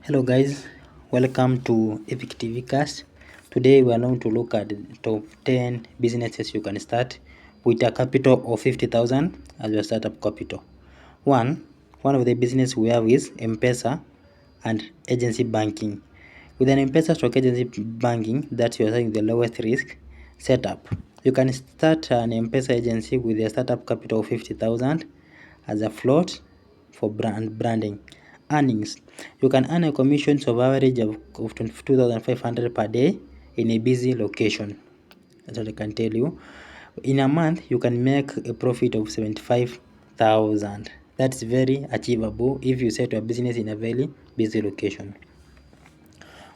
Hello guys, welcome to Epic TV Cast. Today we are going to look at the top 10 businesses you can start with a capital of 50,000 as your startup capital. One of the business we have is M-Pesa and agency banking. With an M-Pesa stroke agency banking, that's you're having the lowest risk setup. You can start an M-Pesa agency with a startup capital of 50,000 as a float for branding. Earnings. You can earn a commission of average of 22,500 per day in a busy location. That's what I can tell you. In a month, you can make a profit of 75,000. That's very achievable if you set your business in a very busy location.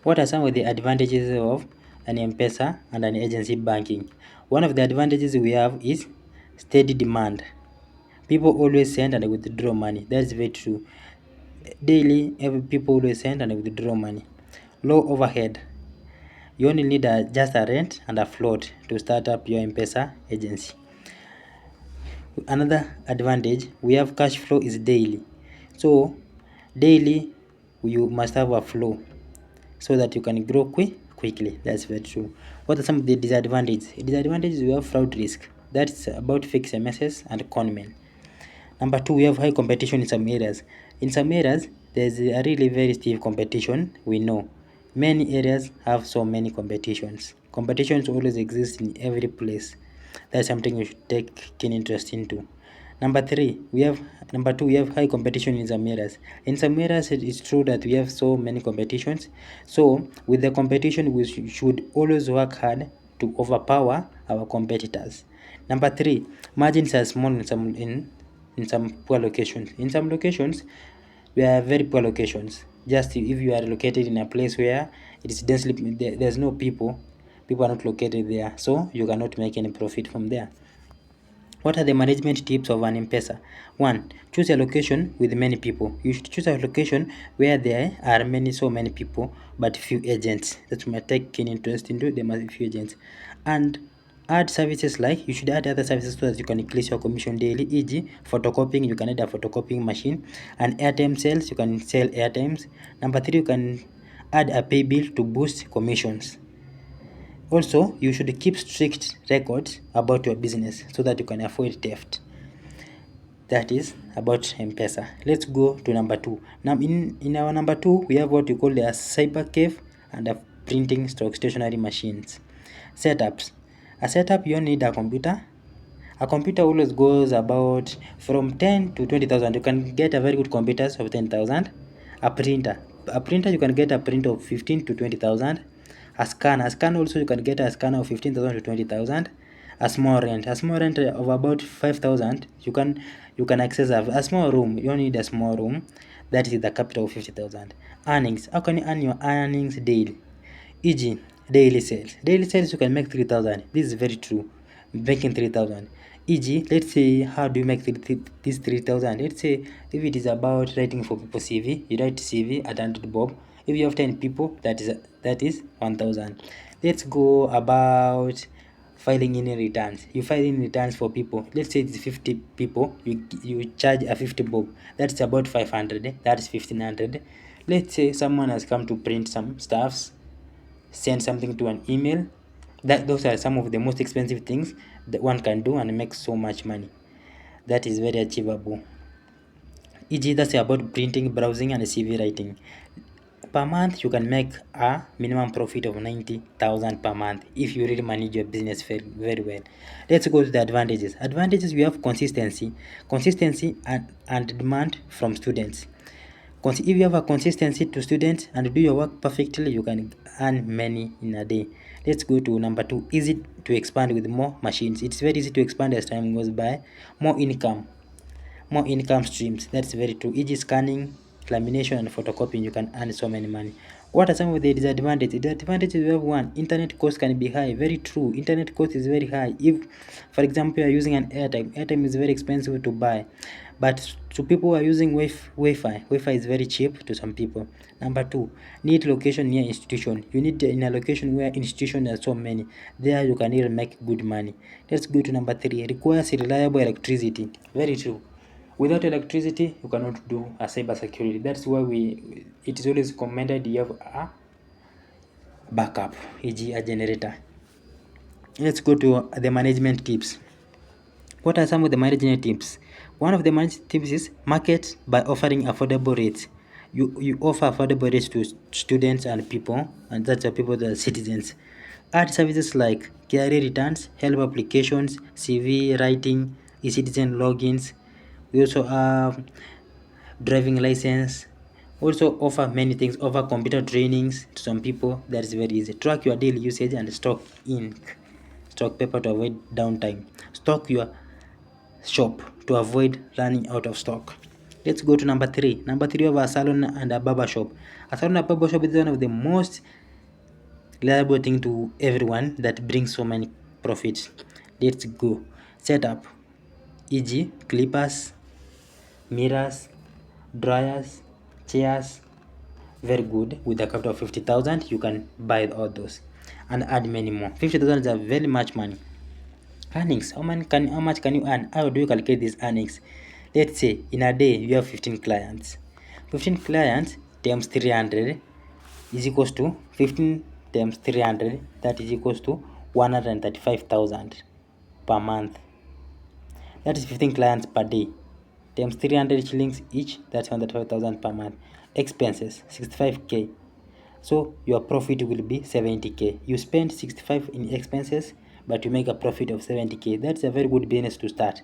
What are some of the advantages of an M-Pesa and an agency banking? One of the advantages we have is steady demand. People always send and withdraw money. That's very true. Daily, every people always send and withdraw money. Low overhead. You only need just a rent and a float to start up your M-Pesa agency. Another advantage, we have cash flow is daily. So daily you must have a flow so that you can grow quickly. That's very true. What are some of the disadvantages? Disadvantages, we have fraud risk. That's about fake MSS and conmen. Number two, we have high competition in some areas. In some areas, there's a really very stiff competition. We know many areas have so many competitions. Competitions always exist in every place. That's something you should take keen interest into. Number two, we have high competition in some areas. In some areas, it's true that we have so many competitions. So with the competition, we should always work hard to overpower our competitors. Number three, margins are small in some poor locations. In some locations, we are very poor locations. Just if you are located in a place where it is densely, there's no people are not located there, so you cannot make any profit from there. What are the management tips of an M-Pesa? One, choose a location with many people. You should choose a location where there are so many people, but few agents. That might take keen interest into the few agents. And add services like, you should add other services so that you can increase your commission daily, e.g. photocopying, you can add a photocopying machine. And airtime sales, you can sell airtimes. Number three, you can add a pay bill to boost commissions. Also, you should keep strict records about your business so that you can avoid theft. That is about M-Pesa. Let's go to number two. Now, in our number two, we have what we call a cyber cave and a printing stroke stationary machines. Setups. A setup, you need a computer. A computer always goes about from 10 to 20,000. You can get a very good computer of 10,000. A printer, you can get a print of 15 to 20,000. A scanner also, you can get a scanner of 15,000 to 20,000. A small rent of about 5,000. You can access a small room. You only need a small room. That is the capital of 50,000. Earnings. How can you earn your earnings daily? E.g. daily sales. Daily sales, you can make 3,000. This is very true. Making 3,000. E.g., let's say, how do you make this 3,000? Let's say if it is about writing for people CV, you write CV at 100 bob. If you have 10 people, that is 1,000. Let's go about filing in returns. You file in returns for people. Let's say it's 50 people. You charge a 50 bob. That's about 500. That's 1,500. Let's say someone has come to print some stuffs, send something to an email. Those are some of the most expensive things that one can do and make so much money. That is very achievable. E.g., that's about printing, browsing, and CV writing. Per month, you can make a minimum profit of 90,000 per month if you really manage your business very, very well. Let's go to the advantages. Advantages, we have consistency and demand from students. If you have a consistency to students and do your work perfectly, you can earn many in a day. Let's go to number two, easy to expand with more machines. It's very easy to expand as time goes by. More income streams. That's very true. E.g. scanning, lamination, and photocopying, you can earn so many money. What are some of the disadvantages? The advantages, we have one, internet cost can be high. Very true. Internet cost is very high. If, for example, you are using an airtime is very expensive to buy. But to people who are using Wi-Fi is very cheap to some people. Number two, need location near institution. You need in a location where institution are so many. There you can really make good money. Let's go to number three, requires reliable electricity. Very true. Without electricity, you cannot do a cyber security. That's why it is always recommended you have a backup, e.g. a generator. Let's go to the management tips. What are some of the management tips? One of the management tips is market by offering affordable rates. You offer affordable rates to students and people, and that's the people that are citizens. Add services like KRA returns, help applications, CV writing, e-citizen logins. We also have driving license. Also offer many things, offer computer trainings to some people. That is very easy. Track your daily usage and stock ink, stock paper to avoid downtime. Stock your shop to avoid running out of stock. Let's go to number 3. Number 3 of a salon and a barber shop. A salon and a barber shop is one of the most reliable thing to everyone that brings so many profits. Let's go. Setup, e.g. clippers, mirrors, dryers, chairs. Very good. With a capital of 50,000, you can buy all those and add many more. 50,000 is a very much money. Earnings. How much can you earn? How do you calculate these earnings? Let's say in a day you have 15 clients. 15 clients times 300 is equals to 15 times 300. That is equals to 135,000 per month. That is 15 clients per day times 300 shillings each. That's 135,000 per month. Expenses 65k. So your profit will be 70k. You spend 65 in expenses, but you make a profit of 70k. That's a very good business to start.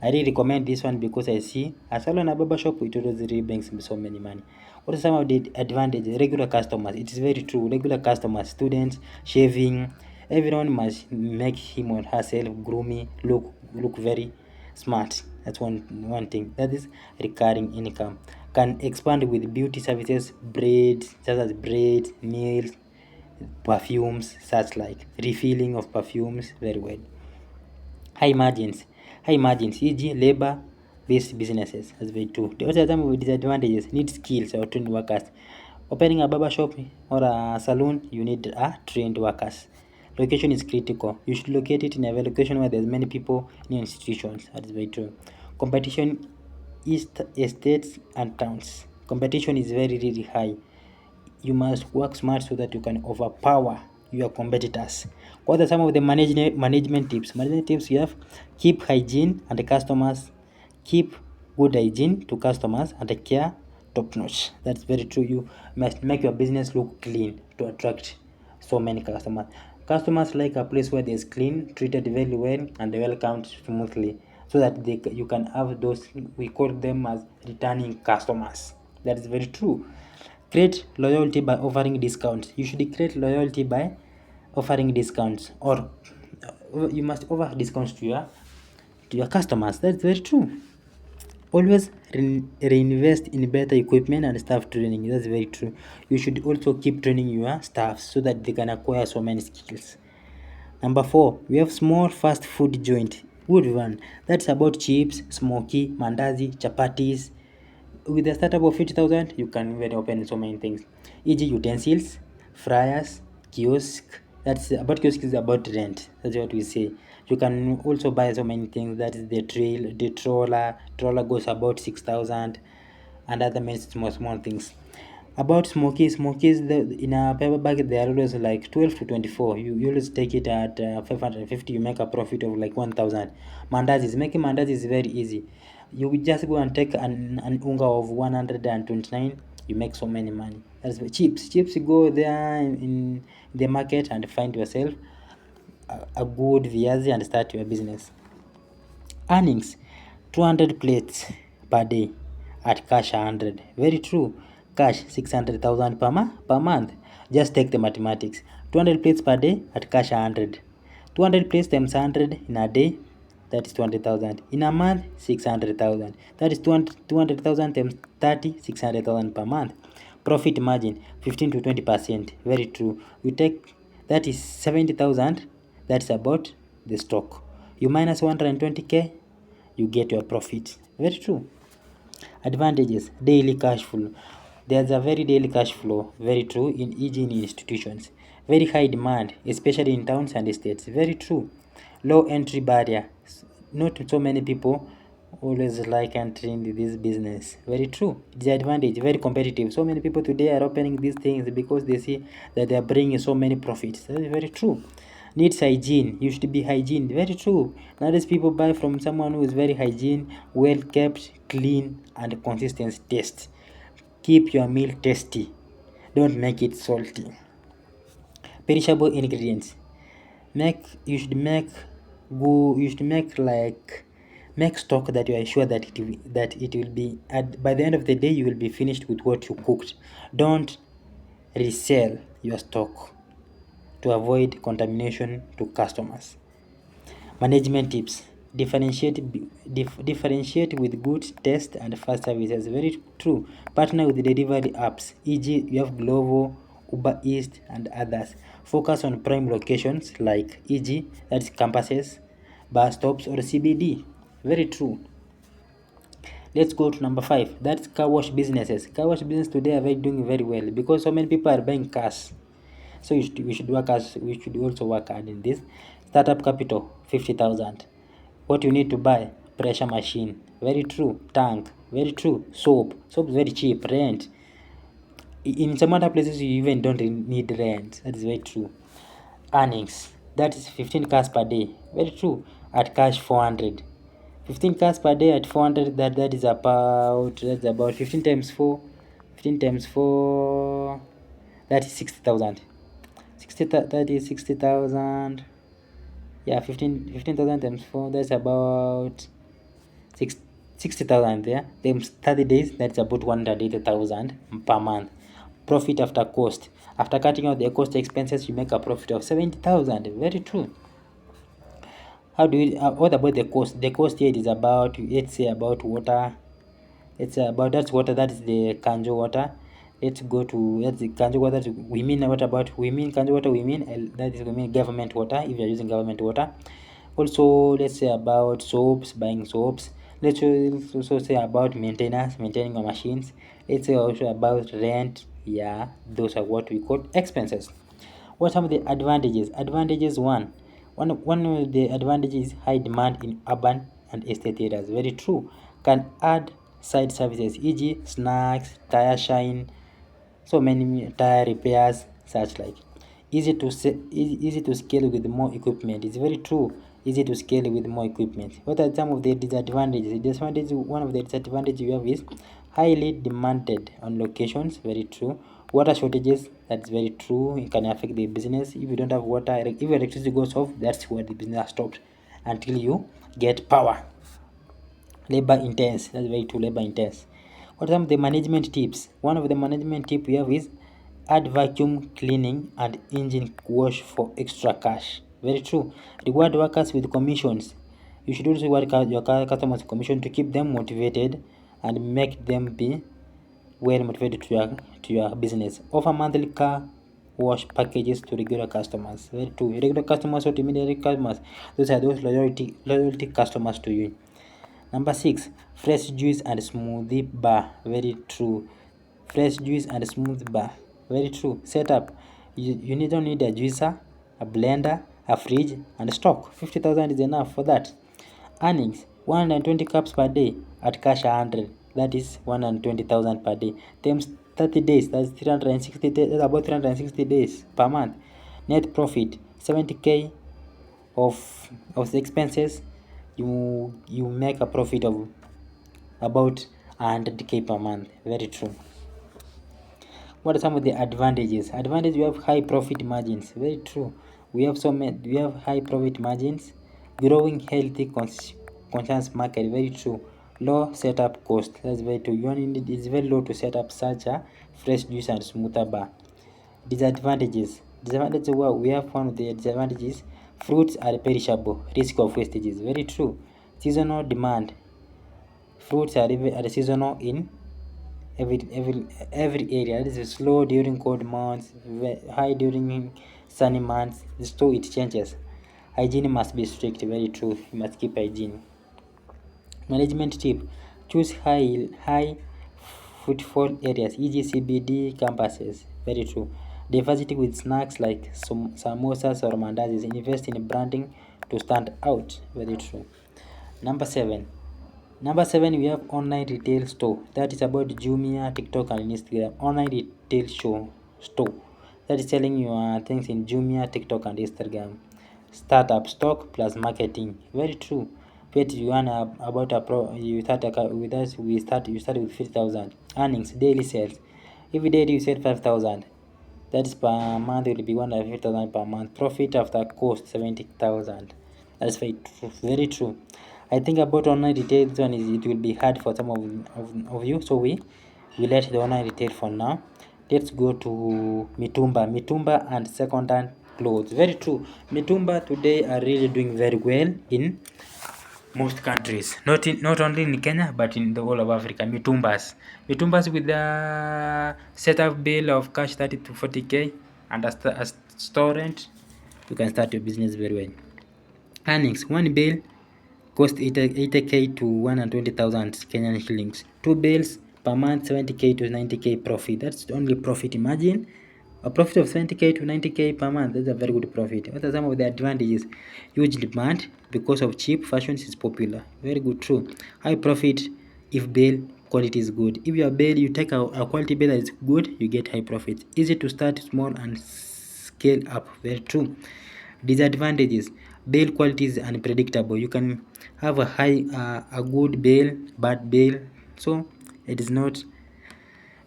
I really recommend this one because I see a salon and a barber shop, it always really brings me so many money. What are some of the advantages? Regular customers. It is very true. Regular customers, students, shaving. Everyone must make him or herself groomy, look very smart. That's one thing. That is recurring income. Can expand with beauty services, braids, such as braids, nails, perfumes, such like refilling of perfumes. Very well. High margins. High margins, e.g. labor-based businesses. That's very true. The other some of the disadvantages, need skills or trained workers. Opening a barber shop or a salon, you need trained workers. Location is critical. You should locate it in a location where there's many people in institutions. That is very true. Competition is estates and towns. Competition is very, really high. You must work smart so that you can overpower your competitors. What are some of the management tips? Management tips you have: keep hygiene and the customers, keep good hygiene to customers and the care top notch. That's very true. You must make your business look clean to attract so many customers. Customers like a place where there's clean, treated very well, and welcomed smoothly, so that you can have those, we call them as returning customers. That is very true. Create loyalty by offering discounts. You should create loyalty by offering discounts, or you must offer discounts to your customers. That's very true. Always reinvest in better equipment and staff training. That's very true. You should also keep training your staff so that they can acquire so many skills. Number 4, we have small fast food joint. Good one. That's about chips, smoky, mandazi, chapatis. With a startup of 50,000, you can even open so many things, e.g. utensils, fryers, kiosk. That's about kiosk is about rent. That's what we say. You can also buy so many things. That is the troller. Troller goes about 6,000, and other many small things. About smokies, in a paper bag they are always like 12 to 24. You always take it at 550. You make a profit of like 1,000. Mandazis, making mandazis is very easy. You just go and take an unga of 129. You make so many money. That's chips. You go there in the market and find yourself a good viazi and start your business. Earnings 200 plates per day at cash 100. Very true. Cash 600,000 per month. Just take the mathematics. 200 plates per day at cash 100. 200 plates times 100 in a day, that is 200,000. In a month, 600,000. That is 200,000 times 30, 600,000 per month. Profit margin 15 to 20%. Very true. We take, that is 70,000. That's about the stock. You minus 120k, you get your profit. Very true. Advantages: daily cash flow. There's a very daily cash flow. Very true. In e.g. in institutions. Very high demand, especially in towns and estates. Very true. Low entry barrier. Not so many people always like entering this business. Very true. It's the advantage, very competitive. So many people today are opening these things because they see that they are bringing so many profits. That is very true. Needs hygiene. You should be hygiene. Very true. Nowadays people buy from someone who is very hygiene, well kept, clean, and consistent taste. Keep your meal tasty. Don't make it salty. Perishable ingredients. You should make like make stock that you are sure that it will be by the end of the day you will be finished with what you cooked. Don't resell your stock to avoid contamination to customers. Management tips. Differentiate with good taste and fast services. Very true. Partner with delivery apps, e.g., you have Glovo, Uber East, and others. Focus on prime locations like e.g., that's campuses, bus stops, or CBD. Very true. Let's go to number 5. That's car wash businesses. Car wash business today are doing very well because so many people are buying cars. So we should also work hard in this. Startup capital 50,000. What you need to buy? Pressure machine. Very true. Tank. Very true. Soap is very cheap. Rent. In some other places you even don't need rent. That is very true. Earnings. That is 15 cars per day. Very true. At cash 400. 15 cars per day at 400, that is about 15 times 4. 15 times 4, that is 60,000. 60,000. Yeah, 15,000 times 4, that's about 60,000 there. Times 30 days, that's about 180,000 per month. Profit after cost. After cutting out the cost expenses, you make a profit of 70,000. Very true. How do you, what about the cost? The cost here is about, let's say, about water. It's about that's water, that is the Kanjo water. Let's go to that's the Kanjo water. We mean what about we mean Kanjo water? We mean that is we mean government water if you're using government water. Also, let's say about soaps, buying soaps. Let's also say about maintenance, maintaining our machines. Let's say also about rent. Yeah, those are what we call expenses. What are some of the advantages? Advantages one of the advantages is high demand in urban and estate areas. Very true. Can add side services, e.g., snacks, tire shine, so many tire repairs, such like. Easy to scale with more equipment. It's very true. Easy to scale with more equipment. What are some of the disadvantages? One of the disadvantages you have is highly demanded on locations. Very true. Water shortages. That's very true. It can affect the business. If you don't have water, if electricity goes off, that's where the business stops until you get power. Labor intense. That's very true. Labor intense. What are some of the management tips? One of the management tip we have is add vacuum cleaning and engine wash for extra cash. Very true. Reward workers with commissions. You should also reward your customers commission to keep them motivated and make them be well motivated to your business. Offer monthly car wash packages to regular customers. Very true. Regular customers or intermediate customers. Those are those loyalty customers to you. Number 6, fresh juice and smoothie bar. Very true. Fresh juice and smoothie bar. Very true. Setup. You don't need a juicer, a blender, a fridge, and stock. 50,000 is enough for that. Earnings 120 cups per day at cash 100. That is 120,000 per day. Times 30 days. That's 360 days. That's about 360 days per month. Net profit 70k of the expenses. You make a profit of about 100k per month. Very true. What are some of the advantages? Advantage, we have high profit margins. Very true. We have high profit margins. Growing healthy conscious market. Very true. Low setup cost. That's very true. It's very low to set up such a fresh juice and smoother bar. Disadvantages. Well, we have one of the disadvantages. Fruits are perishable. Risk of wastages. Very true. Seasonal demand. Fruits are seasonal in every area. It is slow during cold months, high during sunny months. So it changes. Hygiene must be strict. Very true. You must keep hygiene. Management tip: choose high footfall areas, e.g., CBD campuses. Very true. Diversity with snacks like samosas or mandazis. Invest in branding to stand out. Very true. Number 7. Number 7, we have online retail store. That is about Jumia, TikTok, and Instagram. Online retail store. That is selling your things in Jumia, TikTok, and Instagram. Startup stock plus marketing. Very true. Wait, you earn about you start with us. You start with 50,000 earnings, daily sales. Every day you sell 5,000. That is per month. It will be 150,000 per month. Profit after cost 70,000. That's very true. I think about online retail, this one is it will be hard for some of you, so we let the online retail for now. Let's go to Mitumba and second-hand clothes. Very true. Mitumba today are really doing very well in most countries, not only in Kenya but in the whole of Africa. Mitumbas with the setup bill of cash 30 to 40k and a store rent, you can start your business very well. Earnings: one bill cost 80k to 120,000 Kenyan shillings. Two bills per month 70k to 90k profit. That's only profit. Imagine a profit of 70k to 90k per month. That's a very good profit. What are some of the advantages? Huge demand because of cheap fashions is popular. Very good, true. High profit if bail quality is good. If your bail, you take a quality bail that is good, you get high profit. Easy to start small and scale up. Very true. Disadvantages: bail quality is unpredictable. You can have a good bail, bad bail, so it is not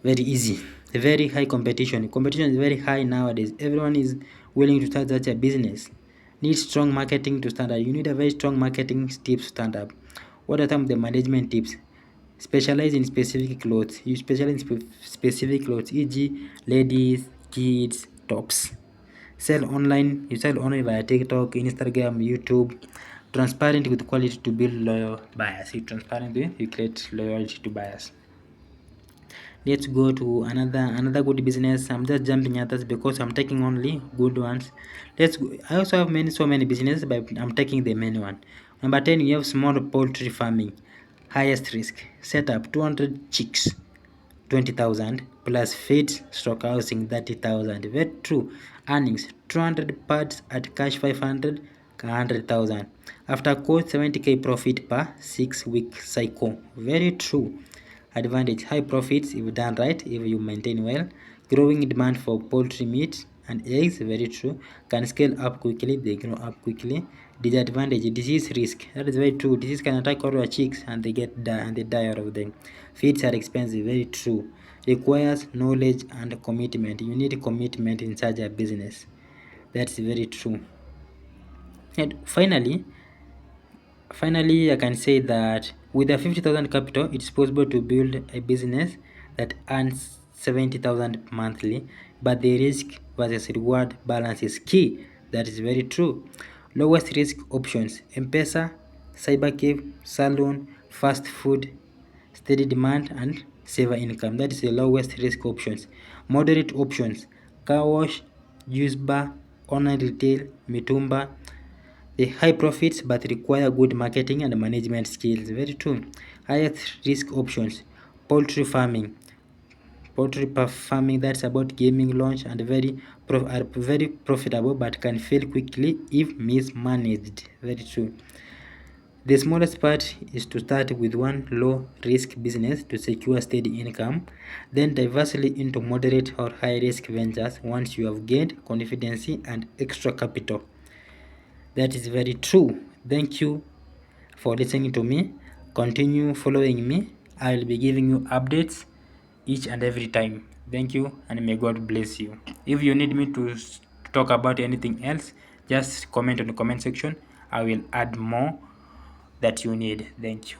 very easy. A very high competition is very high nowadays. Everyone is willing to start such a business. Need strong marketing to stand up. You need a very strong marketing tips to stand up. What are some of the management tips? Specialize in specific clothes. You specialize in specific clothes, e.g. ladies, kids, tops. Sell online. You sell online via TikTok, Instagram, YouTube. Transparent with quality to build loyal buyers. You transparently, you create loyalty to buyers. Let's go to another good business. I'm just jumping at this because I'm taking only good ones. Let's go. I also have so many businesses, but I'm taking the main one. Number 10, you have small poultry farming. Highest risk. Setup 200 chicks, 20,000 plus feed stock housing 30,000. Very true. Earnings 200 parts at cash 500, 100,000. After cost 70k profit per 6-week cycle. Very true. Advantage: high profits if done right, if you maintain well. Growing demand for poultry meat and eggs. Very true. Can scale up quickly, they grow up quickly. Disadvantage: disease risk. That is very true. Disease can attack all your chicks and they die out of them. Feeds are expensive. Very true. Requires knowledge and commitment. You need commitment in such a business. That's very true. And finally, I can say that with a 50,000 capital, it's possible to build a business that earns 70,000 monthly, but the risk versus reward balance is key. That is very true. Lowest risk options: M-Pesa, cybercave, salon, fast food, steady demand, and saver income. That is the lowest risk options. Moderate options: car wash, juice bar, online retail, mitumba. The high profits but require good marketing and management skills. Very true. Highest risk options: poultry farming. Farming, that's about gaming launch and are very profitable but can fail quickly if mismanaged. Very true. The smallest part is to start with one low risk business to secure steady income, then diversify into moderate or high risk ventures once you have gained confidence and extra capital. That is very true. Thank you for listening to me. Continue following me. I will be giving you updates each and every time. Thank you and may God bless you. If you need me to talk about anything else, just comment on the comment section. I will add more that you need. Thank you.